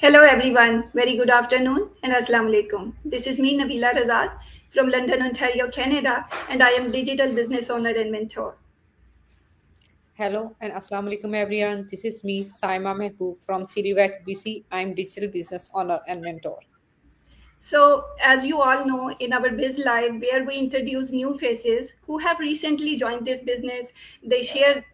Hello everyone, very good afternoon and Assalamu alaikum. This is me Nabila Razak from London, Ontario, Canada, and I am digital business owner and mentor. Hello and Assalamu alaikum everyone. This is me, Saima Mehboob from Chiriwak, BC. I'm digital business owner and mentor. So, as you all know, in our Biz Live, where we introduce new faces who have recently joined this business, they share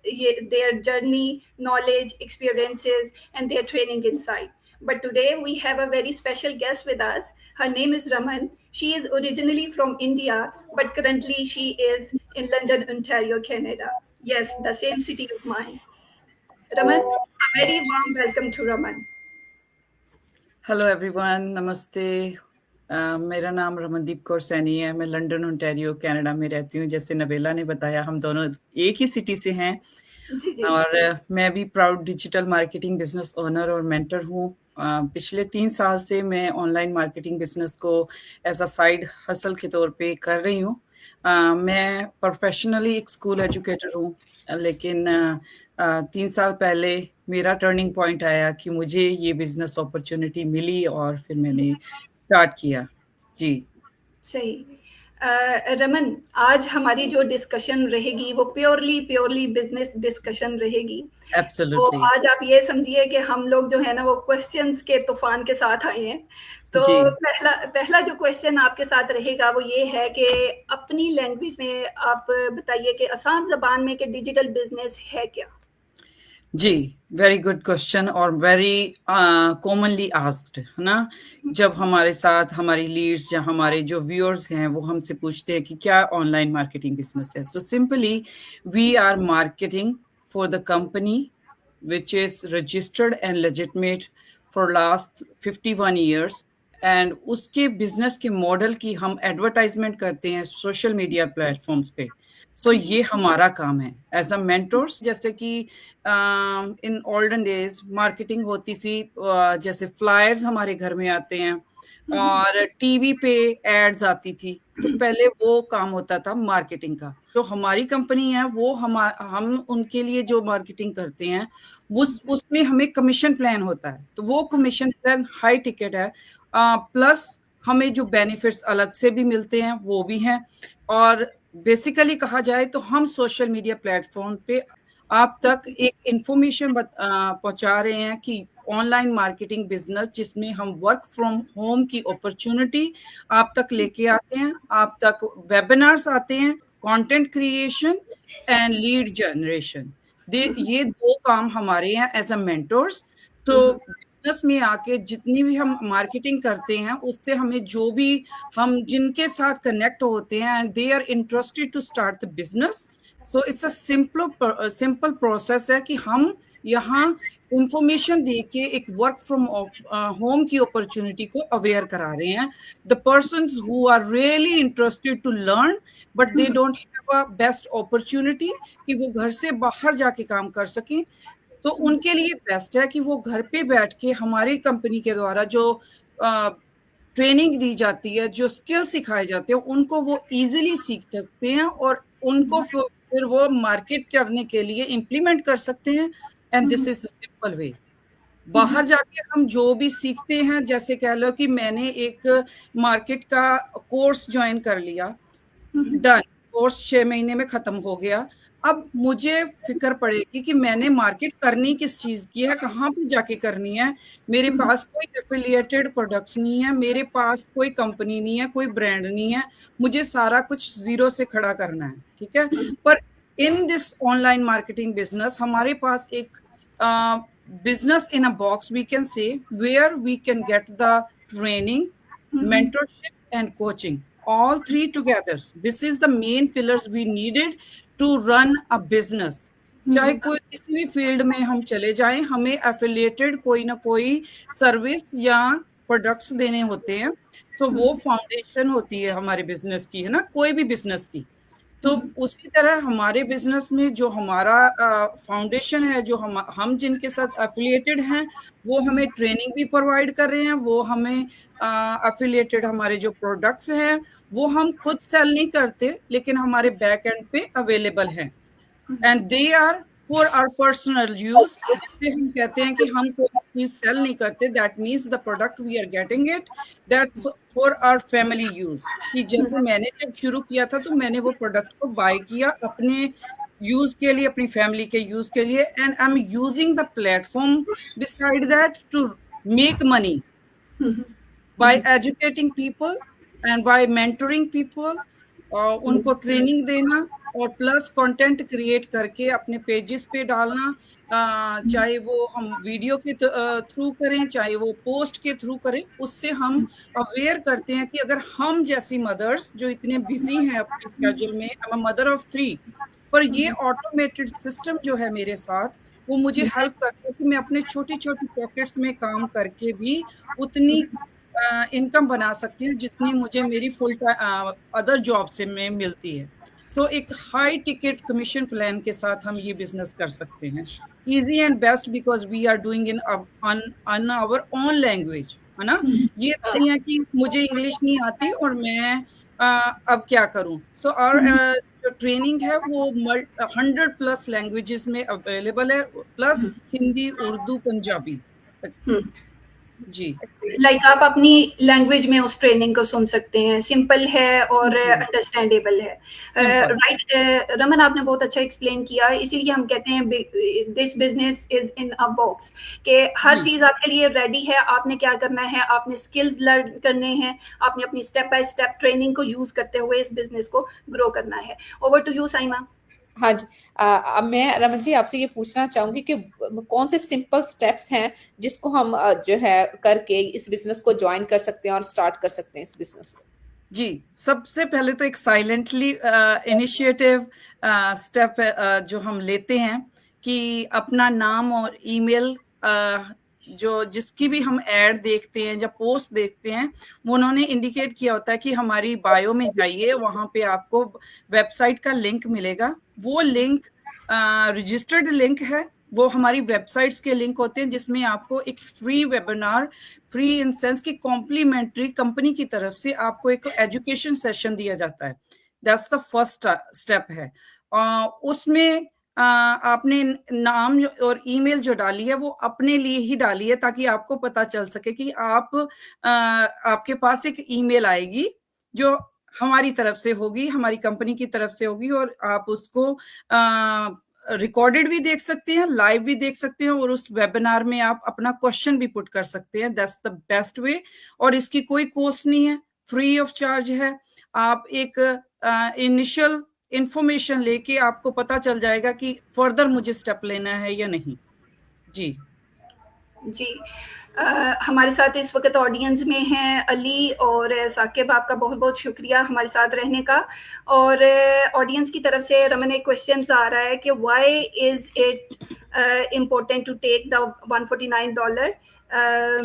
their journey, knowledge, experiences, and their training insight. But today we have a very special guest with us. Her name is Raman. She is originally from India, but currently she is in London, Ontario, Canada. Yes, the same city of mine. Raman, a very warm welcome to Raman. Hello everyone, नमस्ते। मेरा नाम रमनदीप कौर सैनी है। मैं London Ontario Canada में रहती हूँ। जैसे नबेला ने बताया, हम दोनों एक ही सिटी से हैं। जी जी और मैं भी proud digital marketing business owner और मेंटर हूँ। पिछले 3 साल से मैं ऑनलाइन मार्केटिंग बिजनेस को एज अ साइड हसल के तौर पे कर रही हूँ। मैं प्रोफेशनली एक स्कूल एजुकेटर हूँ, लेकिन 3 साल पहले मेरा टर्निंग पॉइंट आया कि मुझे ये बिजनेस अपॉर्चुनिटी मिली और फिर मैंने स्टार्ट किया। जी सही। रमन, आज हमारी जो डिस्कशन रहेगी वो प्योरली बिजनेस डिस्कशन रहेगी। तो एब्सोल्युटली। आज आप ये समझिए कि हम लोग जो है ना वो क्वेश्चंस के तूफान के साथ आए हैं। तो जी पहला पहला जो क्वेश्चन आपके साथ रहेगा वो ये है कि अपनी लैंग्वेज में आप बताइए कि आसान ज़बान में कि डिजिटल बिजनेस है क्या? जी, वेरी गुड क्वेश्चन और वेरी कॉमनली आस्क्ड, है ना? जब हमारे साथ हमारी लीड्स या हमारे जो व्यूअर्स हैं वो हमसे पूछते हैं कि क्या ऑनलाइन मार्केटिंग बिजनेस है, so simply we are marketing for the company which is registered and legitimate for last 51 years, and उसके बिजनेस के मॉडल की हम एडवर्टाइजमेंट करते हैं सोशल मीडिया प्लेटफॉर्म्स पे। सो ये हमारा काम है एज अ मेंटोर्स। जैसे कि इन ओल्डन डेज मार्केटिंग होती थी, जैसे फ्लायर्स हमारे घर में आते हैं और टीवी पे एड्स आती थी, तो पहले वो काम होता था मार्केटिंग का। जो हमारी कंपनी है वो हम उनके लिए जो मार्केटिंग करते हैं उसमें हमें कमीशन प्लान होता है, तो वो कमीशन प्लान हाई टिकट है। प्लस हमें जो बेनिफिट्स अलग से भी मिलते हैं वो भी हैं। और बेसिकली कहा जाए तो हम सोशल मीडिया प्लेटफॉर्म पे आप तक एक इंफॉर्मेशन पहुंचा रहे हैं कि ऑनलाइन मार्केटिंग बिजनेस जिसमें हम वर्क फ्रॉम होम की अपॉर्चुनिटी आप तक लेके आते हैं। आप तक वेबिनार्स आते हैं, content creation and lead generation. ये 2 काम हमारे हैं एज अ मेंटोर्स। तो बिजनेस में आके जितनी भी हम मार्केटिंग करते हैं उससे हमें जो भी हम जिनके साथ कनेक्ट होते हैं and they are interested to start the business, so it's a simple process है कि हम यहाँ इंफॉर्मेशन दे के एक वर्क फ्रॉम होम की अपॉर्चुनिटी को अवेयर करा रहे हैं। The persons who are really interested to learn but they don't have a best opportunity कि वो घर से बाहर जाके काम कर सकें, तो उनके लिए बेस्ट है कि वो घर पे बैठ के हमारी कंपनी के द्वारा जो ट्रेनिंग दी जाती है, जो स्किल सिखाए जाते हैं, उनको वो इजीली सीख सकते हैं और उनको फिर वो मार्केट करने के लिए इम्प्लीमेंट कर सकते हैं। And this is the simple way. बाहर जाके हम जो भी सीखते हैं, जैसे कह लो कि मैंने एक मार्केट का कोर्स ज्वाइन कर लिया, डन, कोर्स 6 महीने में खत्म हो गया। अब मुझे फिक्र पड़ेगी कि मैंने मार्केट करनी किस चीज की है, कहाँ पे जाके करनी है। मेरे पास कोई एफिलिएटेड प्रोडक्ट्स नहीं है, मेरे पास कोई कंपनी नहीं है, कोई ब्रांड नहीं है, मुझे सारा कुछ जीरो से खड़ा करना है, ठीक है। पर in this online marketing business हमारे पास एक business in a box, we can say, where we can get the training, mentorship and coaching, all three together. This is the main pillars we needed to run a business. चाहे कोई किसी भी field में हम चले जाएं, हमें affiliated कोई ना कोई सर्विस या प्रोडक्ट्स देने होते हैं। तो वो फाउंडेशन होती है हमारे बिजनेस की, है ना, कोई भी बिजनेस की। तो उसी तरह हमारे बिजनेस में जो हमारा फाउंडेशन है, जो हम जिनके साथ एफिलिएटेड हैं, वो हमें ट्रेनिंग भी प्रोवाइड कर रहे हैं, वो हमें एफिलिएटेड हमारे जो प्रोडक्ट्स हैं वो हम खुद सेल नहीं करते, लेकिन हमारे बैक एंड पे अवेलेबल हैं and they are for our personal use, जैसे हम कहते हैं कि हम कोई चीज सेल नहीं करते, that means the product we are getting it that for our family use. कि जैसे मैंने जब शुरू किया था तो मैंने वो प्रोडक्ट को बाय किया अपने यूज के लिए, अपनी फैमिली के यूज के लिए, and I am using the platform beside that to make money by educating people and by mentoring people, और उनको ट्रेनिंग देना और प्लस कंटेंट क्रिएट करके अपने पेजेस पे डालना, चाहे वो हम वीडियो के थ्रू करें, चाहे वो पोस्ट के थ्रू करें, उससे हम अवेयर करते हैं कि अगर हम जैसी मदर्स जो इतने बिजी हैं अपने स्केड्यूल में, आई एम मदर ऑफ 3, पर ये ऑटोमेटेड सिस्टम जो है मेरे साथ, वो मुझे हेल्प करता है कि मैं अपने छोटी छोटी पॉकेट्स में काम करके भी उतनी इनकम बना सकती हूँ जितनी मुझे मेरी फुल अदर जॉब से में मिलती है। सो एक हाई टिकट कमीशन प्लान के साथ हम ये बिजनेस कर सकते हैं, easy and best, because we are doing in on our own language, है ना। ये नहीं है कि मुझे इंग्लिश नहीं आती और मैं अब क्या करूं। सो और जो ट्रेनिंग है वो 100+ लैंग्वेजेस में अवेलेबल है, प्लस हिंदी, उर्दू, पंजाबी। जी, लाइक आप अपनी लैंग्वेज में उस ट्रेनिंग को सुन सकते हैं, सिंपल है और अंडरस्टैंडेबल है। राइट रमन, आपने बहुत अच्छा एक्सप्लेन किया, इसीलिए हम कहते हैं this business is in a box, कि हर चीज आपके लिए रेडी है। आपने क्या करना है, आपने स्किल्स लर्न करने हैं, आपने अपनी स्टेप बाय स्टेप ट्रेनिंग को यूज करते हुए इस बिजनेस को ग्रो करना है। Over to you Saima. हाँ जी, अब मैं रमन जी आपसे ये पूछना चाहूंगी कि कौन से सिंपल स्टेप्स हैं जिसको हम जो है करके इस बिजनेस को ज्वाइन कर सकते हैं और स्टार्ट कर सकते हैं इस बिजनेस को। जी, सबसे पहले तो एक साइलेंटली इनिशिएटिव स्टेप जो हम लेते हैं कि अपना नाम और ईमेल, जो जिसकी भी हम ऐड देखते हैं या पोस्ट देखते हैं, वो उन्होंने इंडिकेट किया होता है कि हमारी बायो में जाइए, वहां पे आपको वेबसाइट का लिंक मिलेगा। वो लिंक रजिस्टर्ड लिंक है, वो हमारी वेबसाइट्स के लिंक होते हैं जिसमें आपको एक free webinar, free in sense की कॉम्प्लीमेंट्री कंपनी की तरफ से आपको एक एजुकेशन सेशन दिया जाता है। दैट्स द फर्स्ट स्टेप है। उसमें आपने नाम और ईमेल जो डाली है वो अपने लिए ही डाली है, ताकि आपको पता चल सके कि आपके पास एक ईमेल आएगी जो हमारी तरफ से होगी, हमारी कंपनी की तरफ से होगी, और आप उसको रिकॉर्डेड भी देख सकते हैं, लाइव भी देख सकते हैं, और उस वेबिनार में आप अपना क्वेश्चन भी पुट कर सकते हैं। दैट्स द बेस्ट वे, और इसकी कोई कॉस्ट नहीं है, फ्री ऑफ चार्ज है। आप एक इनिशियल इंफॉर्मेशन लेके आपको पता चल जाएगा कि फर्दर मुझे स्टेप लेना है या नहीं। जी जी, हमारे साथ इस वक्त ऑडियंस में हैं अली और साकिब। आपका बहुत बहुत शुक्रिया हमारे साथ रहने का। और ऑडियंस की तरफ से रमन एक क्वेश्चन आ रहा है कि why is it important to take the $149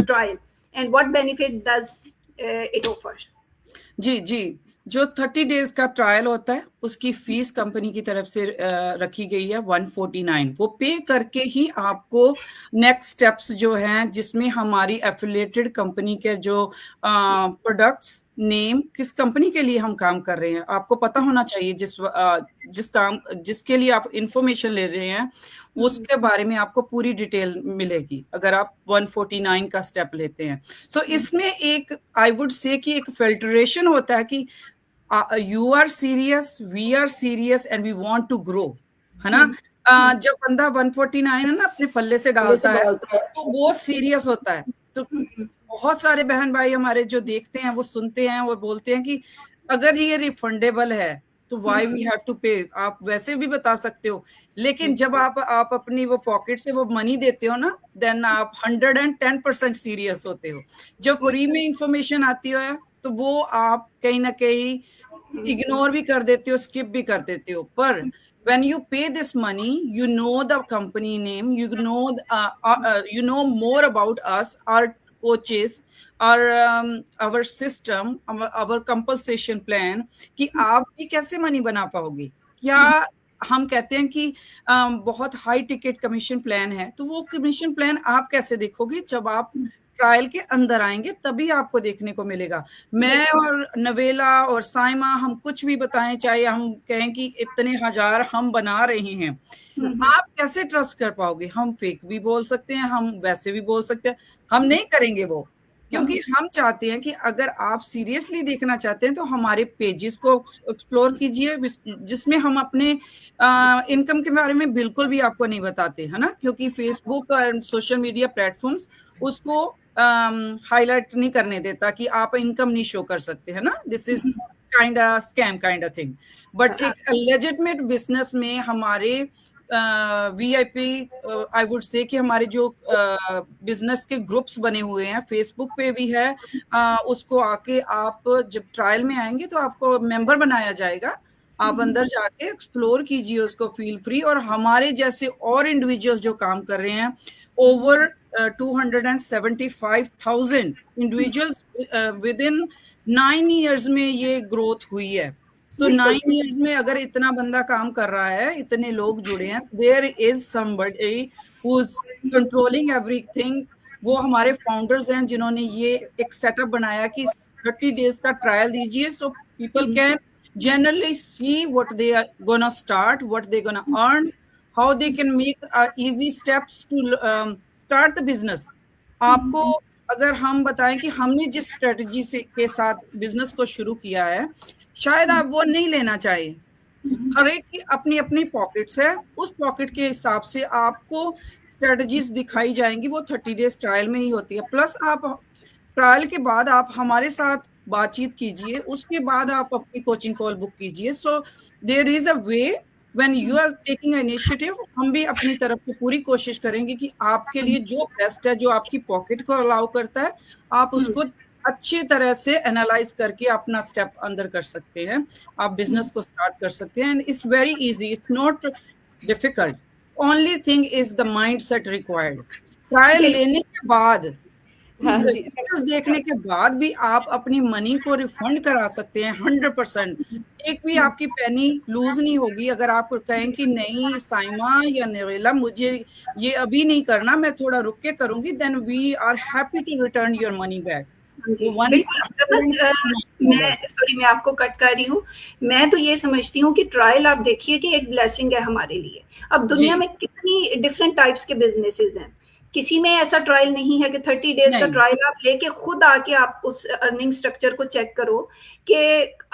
trial and what benefit does it offer. जी जी, जो 30 डेज का ट्रायल होता है उसकी फीस कंपनी की तरफ से रखी गई है 149। वो पे करके ही आपको नेक्स्ट स्टेप्स जो हैं, जिसमें हमारी एफिलिएटेड कंपनी के जो प्रोडक्ट्स, नेम, किस कंपनी के लिए हम काम कर रहे हैं, आपको पता होना चाहिए। जिसके लिए आप इंफॉर्मेशन ले रहे हैं उसके बारे में आपको पूरी डिटेल मिलेगी अगर आप 149 का स्टेप लेते हैं। सो इसमें एक आई वुड से कि एक फिल्ट्रेशन होता है कि you are serious, we are serious and we want to grow, है ना। जब बंदा 149 है ना अपने पल्ले से डालता है तो वो सीरियस होता है। तो बहुत सारे बहन भाई हमारे जो देखते हैं, वो सुनते हैं, वो बोलते हैं कि अगर ये रिफंडेबल है तो व्हाई वी हैव टू पे। आप वैसे भी बता सकते हो, लेकिन जब आप अपनी वो पॉकेट से वो मनी देते हो ना, देन आप 110% सीरियस होते हो। जब फ्री में इंफॉर्मेशन आती है तो वो आप कहीं ना कहीं इग्नोर भी कर देते हो, स्किप भी कर देते हो। पर when you pay this money, you know the company name, you know more about us, our coaches, our system, our compensation plan, कि आप भी कैसे मनी बना पाओगे। क्या हम कहते हैं कि बहुत हाई टिकट कमीशन प्लान है, तो वो कमीशन प्लान आप कैसे देखोगे जब आप ट्रायल के अंदर आएंगे तभी आपको देखने को मिलेगा। मैं और नवेला और साइमा हम कुछ भी बताएं, चाहे हम कहें कि इतने हजार हम बना रहे हैं, आप कैसे ट्रस्ट कर पाओगे? हम फेक भी बोल सकते हैं, हम वैसे भी बोल सकते हैं, हम नहीं करेंगे वो, क्योंकि हम चाहते हैं कि अगर आप सीरियसली देखना चाहते हैं तो हमारे पेजेस को एक्सप्लोर कीजिए, जिसमें हम अपने इनकम के बारे में बिल्कुल भी आपको नहीं बताते, है ना, क्योंकि फेसबुक और सोशल मीडिया प्लेटफॉर्म्स उसको हाईलाइट नहीं करने देता कि आप इनकम नहीं शो कर सकते, है ना। This is kind scam kind thing. But एक लेजिटिमेट बिजनेस में हमारे वीआईपी आई वुड से कि हमारे जो बिजनेस के ग्रुप्स बने हुए हैं, फेसबुक पे भी है, उसको आके आप जब ट्रायल में आएंगे तो आपको मेंबर बनाया जाएगा, आप अंदर जाके एक्सप्लोर कीजिए उसको, फील फ्री। और हमारे जैसे और इंडिविजुअल्स जो काम कर रहे हैं, over 275,000 individuals with in 9 years में ये ग्रोथ हुई है। तो 9 years में अगर इतना बंदा काम कर रहा है, इतने लोग जुड़े हैं, there is somebody who is controlling everything. वो हमारे फाउंडर्स हैं जिन्होंने ये एक सेटअप बनाया कि 30 days का ट्रायल दीजिए, so people can generally see what they are gonna start, what they gonna earn, how they can make easy steps to start the business। आपको अगर हम बताएं कि हमने जिस स्ट्रेटजी से के साथ बिजनेस को शुरू किया है, शायद आप वो नहीं लेना चाहिए। हर एक की अपनी अपनी पॉकेट्स है, उस पॉकेट के हिसाब से आपको स्ट्रेटजीज दिखाई जाएंगी, वो 30 days ट्रायल में ही होती है। प्लस आप ट्रायल के बाद आप हमारे साथ बातचीत कीजिए, उसके बाद आप अपनी कोचिंग कॉल बुक कीजिए। So there is a way when you are taking initiative, हम भी अपनी तरफ से पूरी कोशिश करेंगे कि आपके लिए जो बेस्ट है, जो आपकी पॉकेट को अलाउ करता है, आप उसको अच्छी तरह से एनालाइज करके अपना स्टेप अंदर कर सकते हैं, आप बिजनेस को स्टार्ट कर सकते हैं। And it's very easy, it's not difficult, only thing is the mind set required. Trial लेने के बाद, हाँ जी, देखने के बाद भी आप अपनी मनी को रिफंड करा सकते हैं 100%। एक भी आपकी पेनी लूज नहीं होगी। अगर आप कहें कि नहीं साइमा या नवेला, मुझे ये अभी नहीं करना, मैं थोड़ा रुक के करूंगी, then we are happy to return your money back. जी, बिल्कुल। मैं आपको कट कर रही हूँ। मैं तो ये समझती हूँ कि ट्रायल आप देखिए कि एक ब्लेसिंग है हमारे लिए। अब दुनिया में कितनी डिफरेंट टाइप्स के बिजनेसेस हैं, किसी में ऐसा ट्रायल नहीं है कि 30 days का ट्रायल आप लेके खुद आके आप उस अर्निंग स्ट्रक्चर को चेक करो कि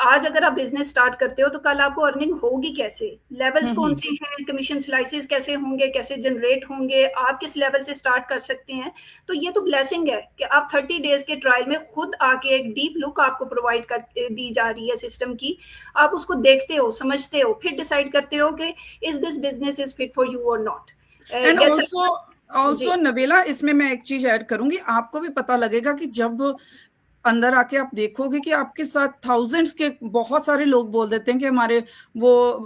आज अगर आप बिजनेस स्टार्ट करते हो तो कल आपको अर्निंग होगी कैसे, लेवल्स कौन से हैं, कमीशन स्लाइसेस कैसे होंगे, कैसे जनरेट होंगे, आप किस लेवल से स्टार्ट कर सकते हैं। तो ये तो ब्लेसिंग है कि आप 30 days के ट्रायल में खुद आके एक डीप लुक आपको प्रोवाइड कर दी जा रही है सिस्टम की, आप उसको देखते हो, समझते हो, फिर डिसाइड करते हो कि is this business is fit for you और नॉट। एंड ऑल्सो नवेला, इसमें मैं एक चीज ऐड करूंगी, आपको भी पता लगेगा कि जब अंदर आके आप देखोगे कि आपके साथ थाउजेंड्स के बहुत सारे लोग बोल देते हैं कि हमारे वो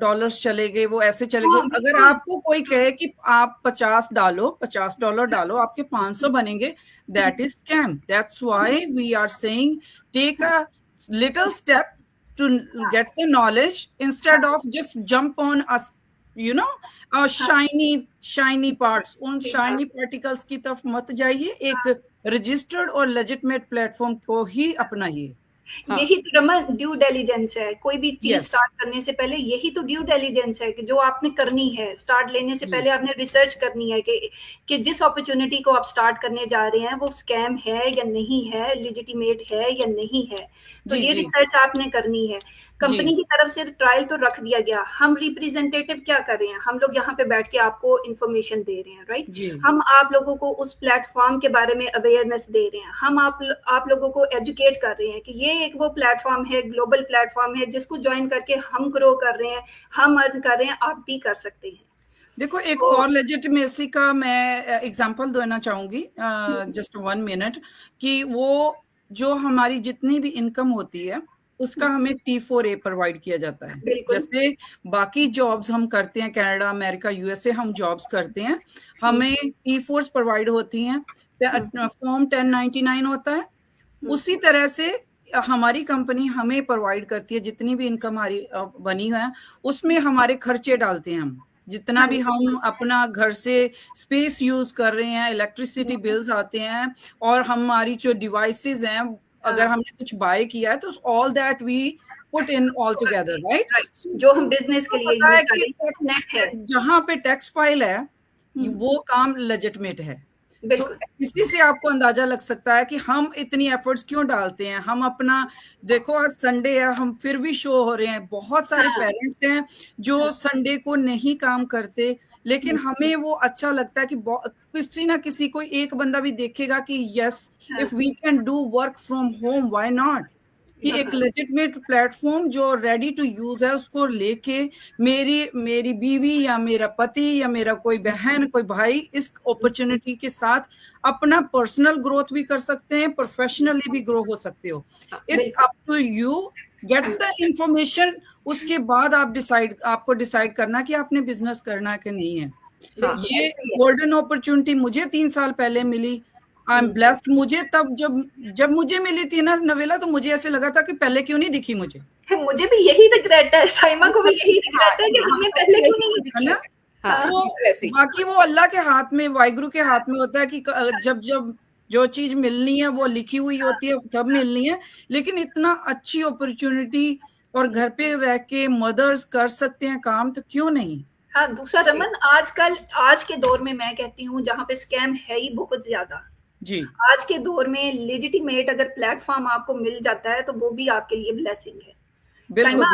डॉलर्स चले गए, वो ऐसे चले गए। अगर आपको कोई कहे कि आप 50 डालो, $50 डालो, आपके 500 बनेंगे, that is scam. That's why we are saying take a little step to get the knowledge instead of just jump on us, you know, shiny parts. उन शाइनी पार्टिकल्स की तरफ मत जाइए, एक रजिस्टर्ड और लेजिटिमेट प्लेटफॉर्म को ही अपनाइए। यही तो रमन ड्यू डिलिजेंस है। कोई भी चीज स्टार्ट करने से पहले यही तो ड्यू डिलिजेंस है कि जो आपने करनी है स्टार्ट लेने से पहले आपने रिसर्च करनी है कि जिस अपॉर्चुनिटी को आप स्टार्ट करने जा रहे हैं वो स्कैम है या नहीं है, लेजिटिमेट है या नहीं है। तो ये रिसर्च आपने करनी है। कंपनी की तरफ से ट्रायल तो रख दिया गया, हम रिप्रेजेंटेटिव क्या कर रहे हैं, हम लोग यहाँ पे बैठ के आपको इंफॉर्मेशन दे रहे हैं, राइट। हम आप लोगों को उस प्लेटफॉर्म के बारे में अवेयरनेस दे रहे हैं, हम आप लोगों को एजुकेट कर रहे हैं कि ये एक वो प्लेटफॉर्म है, ग्लोबल प्लेटफॉर्म है, जिसको ज्वाइन करके हम ग्रो कर रहे हैं, हम अर्न कर रहे हैं, आप भी कर सकते हैं। देखो, एक और लेजिटिमेसी का मैं एग्जांपल देना चाहूंगी, जस्ट 1 minute, कि वो जो हमारी जितनी भी इनकम होती है उसका हमें T4A प्रोवाइड किया जाता है। जैसे बाकी जॉब्स हम करते हैं, कनाडा, अमेरिका, यूएसए हम जॉब्स करते हैं, हमें T4s प्रोवाइड होती हैं, फॉर्म 1099 होता है। उसी तरह से हमारी कंपनी हमें प्रोवाइड करती है, जितनी भी इनकम हमारी बनी है उसमें हमारे खर्चे डालते हैं हम, जितना भी हम अपना घर से स्पेस यूज कर रहे हैं, इलेक्ट्रिसिटी बिल्स आते हैं, और हमारी जो डिवाइसेस हैं, अगर हमने कुछ बाय किया है तो all that we put in all together, right? Right, जो हम बिजनेस के लिए पता यूज है कर कि रहे हैं नेट है। जहाँ पे टैक्स फाइल है वो काम लेजिटमेट है। तो बिल्कुल इसी से आपको अंदाजा लग सकता है कि हम इतनी एफर्ट्स क्यों डालते हैं। हम अपना देखो, आज संडे है, हम फिर भी शो हो रहे हैं। बहुत सारे पेरेंट्स हैं जो संडे को नहीं काम करते, लेकिन हमें वो अच्छा लगता है कि किसी ना किसी कोई एक बंदा भी देखेगा कि yes, if we can do work from home, why not. कि एक लेजिटमेट प्लेटफॉर्म जो रेडी टू यूज है उसको लेके मेरी बीवी या मेरा पति या मेरा कोई बहन, कोई भाई इस अपॉर्चुनिटी के साथ अपना पर्सनल ग्रोथ भी कर सकते हैं, प्रोफेशनली भी ग्रो हो सकते हो। It's up to you, get the information. उसके बाद आपको डिसाइड करना कि आपने बिजनेस करना है कि नहीं है। ये गोल्डन अपॉर्चुनिटी मुझे 3 साल पहले मिली। I am blessed. मुझे तब जब मुझे मिली थी ना नवेला, तो मुझे ऐसे लगा था कि पहले क्यों नहीं दिखी मुझे। मुझे भी यही रिग्रेट है, साइमा को भी यही रिग्रेट है कि हमें पहले क्यों नहीं दिखी, है ना। तो बाकी वो अल्लाह के हाथ में, वाहिगुरु के हाथ में होता है कि जब जो चीज मिलनी है वो लिखी हुई होती है, तब मिलनी है। लेकिन इतना अच्छी अपॉर्चुनिटी और घर पे रह के मदर्स कर सकते हैं काम, तो क्यों नहीं। हाँ, दूसरा रमन, आजकल आज के दौर में मैं कहती हूँ जहाँ पे स्कैम है ही बहुत ज्यादा जी, आज के दौर में लेजिटिमेट अगर प्लेटफॉर्म आपको मिल जाता है तो वो भी आपके लिए ब्लेसिंग है। बिल्कुल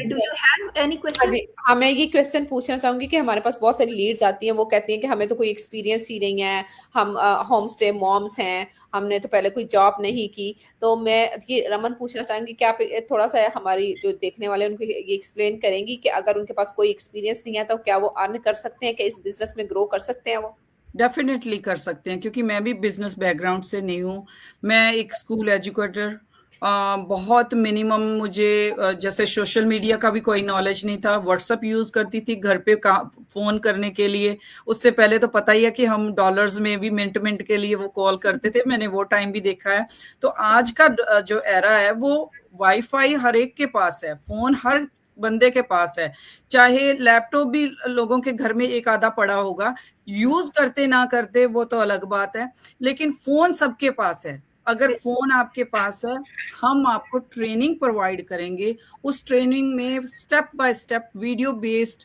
do you have any question? हाँ, मैं ये क्वेश्चन पूछना चाहूंगी कि हमारे पास बहुत सारी लीड्स आती हैं, वो कहती हैं कि हमें तो कोई एक्सपीरियंस ही नहीं है, हम होम स्टे मॉम्स हैं, हमने तो पहले कोई जॉब नहीं की। तो मैं ये रमन पूछना चाहूंगी कि आप थोड़ा सा हमारी जो देखने वाले उनको ये एक्सप्लेन करेंगी कि अगर उनके पास कोई एक्सपीरियंस नहीं है तो क्या वो अर्न कर सकते हैं, क्या इस बिजनेस में ग्रो कर सकते हैं वो? डेफिनेटली कर सकते हैं, क्योंकि मैं भी बिजनेस बैकग्राउंड से नहीं हूँ। मैं एक स्कूल एजुकेटर, बहुत मिनिमम मुझे जैसे सोशल मीडिया का भी कोई नॉलेज नहीं था। व्हाट्सएप यूज करती थी घर पे फोन करने के लिए। उससे पहले तो पता ही है कि हम डॉलर्स में भी मिनट के लिए वो कॉल करते थे, मैंने वो टाइम भी देखा है। तो आज का जो एरा है वो वाईफाई हर एक के पास है, फोन हर बंदे के पास है। चाहे लैपटॉप भी लोगों के घर में एक आधा पड़ा होगा, यूज करते ना करते वो तो अलग बात है, लेकिन फोन सबके पास है। अगर फोन आपके पास है, हम आपको ट्रेनिंग प्रोवाइड करेंगे। उस ट्रेनिंग में step by step video based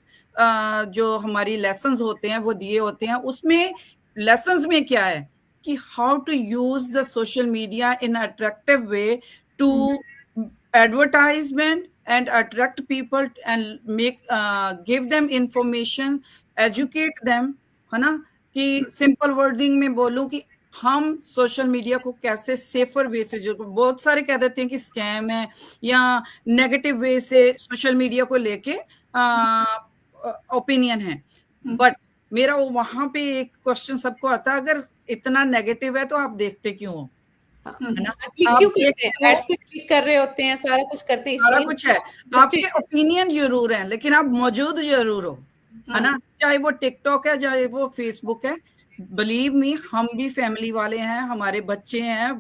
जो हमारी लेसन्स होते हैं वो दिए होते हैं। उसमें लेसन्स में क्या है कि how to use the social media in attractive way to advertisement and attract people and make give them information, educate them, है ना। कि सिंपल वर्डिंग में बोलूं कि हम सोशल मीडिया को कैसे सेफर वे से, जो बहुत सारे कह देते हैं कि स्कैम है या नेगेटिव वे से सोशल मीडिया को लेके ओपिनियन है। बट मेरा वहां पे एक क्वेश्चन सबको आता है, अगर इतना नेगेटिव है तो आप देखते क्यों हो, है ना। क्लिक क्यों करते हैं, एड्स पे क्लिक कर रहे होते हैं, सारा कुछ करते हैं, सारा कुछ है। आपके ओपिनियन जरूर है, लेकिन आप मौजूद जरूर हो, है ना। चाहे वो टिकटॉक है, चाहे वो फेसबुक है। बिलीव मी, हम भी फैमिली वाले हैं, हमारे बच्चे हैं,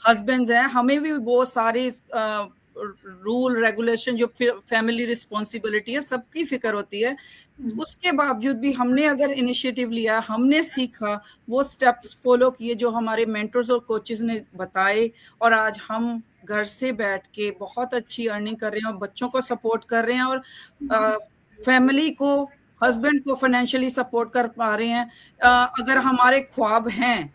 हस्बैंड्स हैं, हमें भी वो सारे रूल रेगुलेशन जो फैमिली रिस्पॉन्सिबिलिटी है सबकी फिक्र होती है। उसके बावजूद भी हमने अगर इनिशिएटिव लिया, हमने सीखा, वो स्टेप्स फॉलो किए जो हमारे मेंटर्स और कोचेस ने बताए, और आज हम घर से बैठ के बहुत अच्छी अर्निंग कर रहे हैं और बच्चों को सपोर्ट कर रहे हैं और फैमिली को, हस्बैंड को फाइनेंशियली सपोर्ट कर पा रहे हैं। अगर हमारे ख्वाब हैं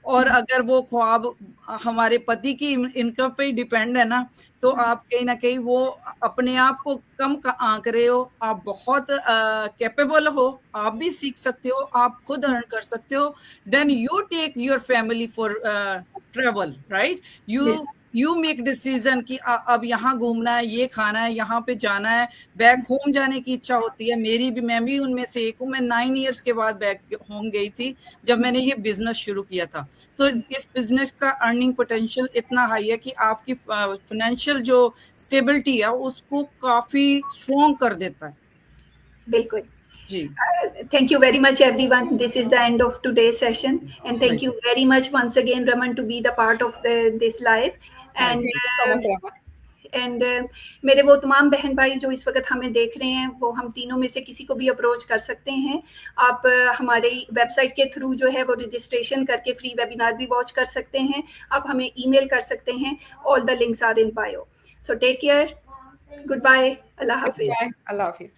और अगर वो ख्वाब हमारे पति की इनकम पे डिपेंड है ना, तो आप कहीं ना कहीं वो अपने आप को कम आंक रहे हो। आप बहुत कैपेबल हो, आप भी सीख सकते हो, आप खुद अर्न कर सकते हो। Then you take your family for travel, right. You make decision कि अब यहाँ घूमना है, ये खाना है, यहाँ पे जाना है। बैक होम जाने की इच्छा होती है मेरी भी, मैं भी उनमें से एक हूँ। मैं 9 इयर्स के बाद बैक होम गई थी जब मैंने ये बिजनेस शुरू किया था। तो इस बिजनेस का अर्निंग पोटेंशियल इतना हाई है कि आपकी फाइनेंशियल जो स्टेबिलिटी है उसको काफी स्ट्रॉन्ग कर देता है। बिल्कुल जी। Thank you very much, everyone. This is the end of today's session, and thank you very much once again, Raman, to be the part of this live. And Thank you so much, Raman. And मेरे वो तमाम बहन भाई जो इस वक्त हमें देख रहे हैं, वो हम तीनों में से किसी को भी अप्रोच कर सकते हैं। आप हमारी वेबसाइट के थ्रू जो है वो रजिस्ट्रेशन करके फ्री वेबिनार भी वॉच कर सकते हैं। आप हमें ईमेल कर सकते हैं। All the links are in bio. So take care, good bye, Allah हाफिज। बाय, अल्लाह हाफिज।